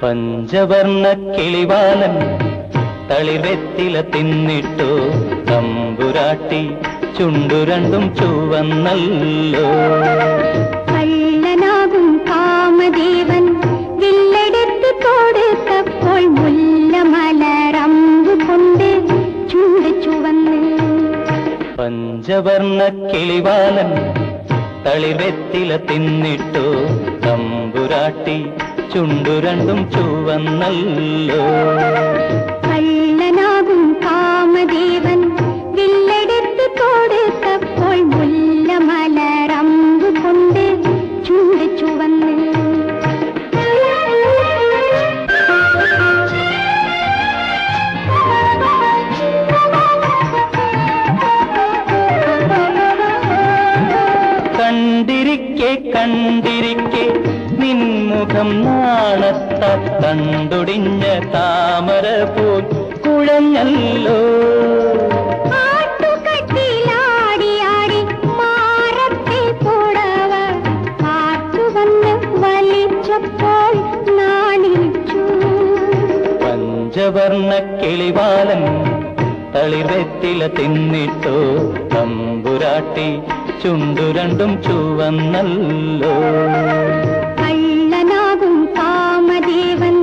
പഞ്ചവർണ്ണ കിളിവാലൻ തളിർവെറ്റില തിന്നിട്ടോ തമ്പുരാട്ടി ചുണ്ടു രണ്ടും ചുവന്നല്ലോ. കള്ളനാകും കാമദേവൻ വില്ലെടുത്ത് കൊടുത്തപ്പോൾ മുല്ലമലരമ്പു കൊണ്ട് ചുണ്ട് ചുവന്ന്. പഞ്ചവർണ്ണ കിളിവാലൻ തളിർവെറ്റില തിന്നിട്ടോ തമ്പുരാട്ടി ചുണ്ടു രണ്ടും ചുവന്നല്ലോ. കള്ളനാകും കാമദേവൻ വില്ലെടുത്ത് കൊടുത്തപ്പോൾ മുല്ലമലരമ്പു കൊണ്ട് ചുണ്ട് ചുവന്ന്. കണ്ടിരിക്കെ കണ്ടിരിക്കെ നിൻമുഖം നാണത്ത കണ്ടൊടിഞ്ഞ താമര പോൽ കുഴഞ്ഞല്ലോ. ആട്ടുകട്ടിലാടിയാടി മാറത്തെ പുടവ കാറ്റുവന്ന് വലിച്ചപ്പോൾ നാണിച്ചു. പഞ്ചവർണ്ണ കിളിവാലൻ തളിർവെറ്റില തിന്നിട്ടോ തമ്പുരാട്ടി ചുണ്ടു രണ്ടും ചുവന്നല്ലോ. കള്ളനാകും കാമദേവൻ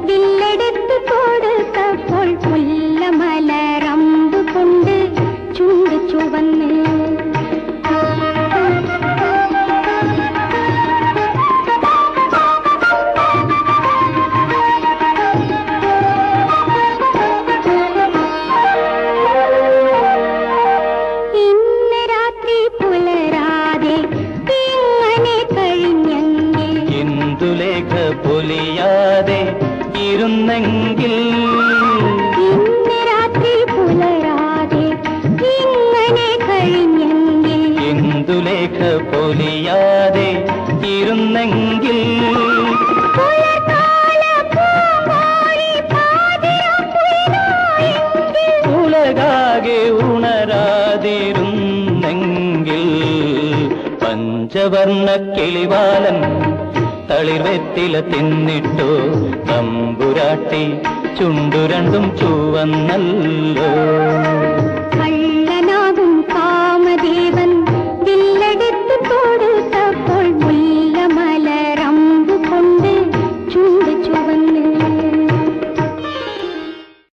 വില്ലെടുത്ത് കൊടുത്തപ്പോൾ മുല്ലമലരമ്പു കൊണ്ട് ചുണ്ട് ചുവന്ന്. പൊലിയാതെ ഇരുന്നെങ്കിൽ ഇന്ന് രാത്രി പുലരാതെ ഇങ്ങനെ കഴിഞ്ഞെങ്കിൽ ഇന്ദുലേഖ പൊലിയാതെ ഇരുന്നെങ്കിൽ ഉലകാകെ ഉണരാതിരുന്നെങ്കിൽ. പഞ്ചവർണ്ണ കിളിവാലൻ തളിർവെറ്റില തിന്നിട്ടോ തമ്പുരാട്ടി ചുണ്ടു രണ്ടും ചുവന്നല്ലോ.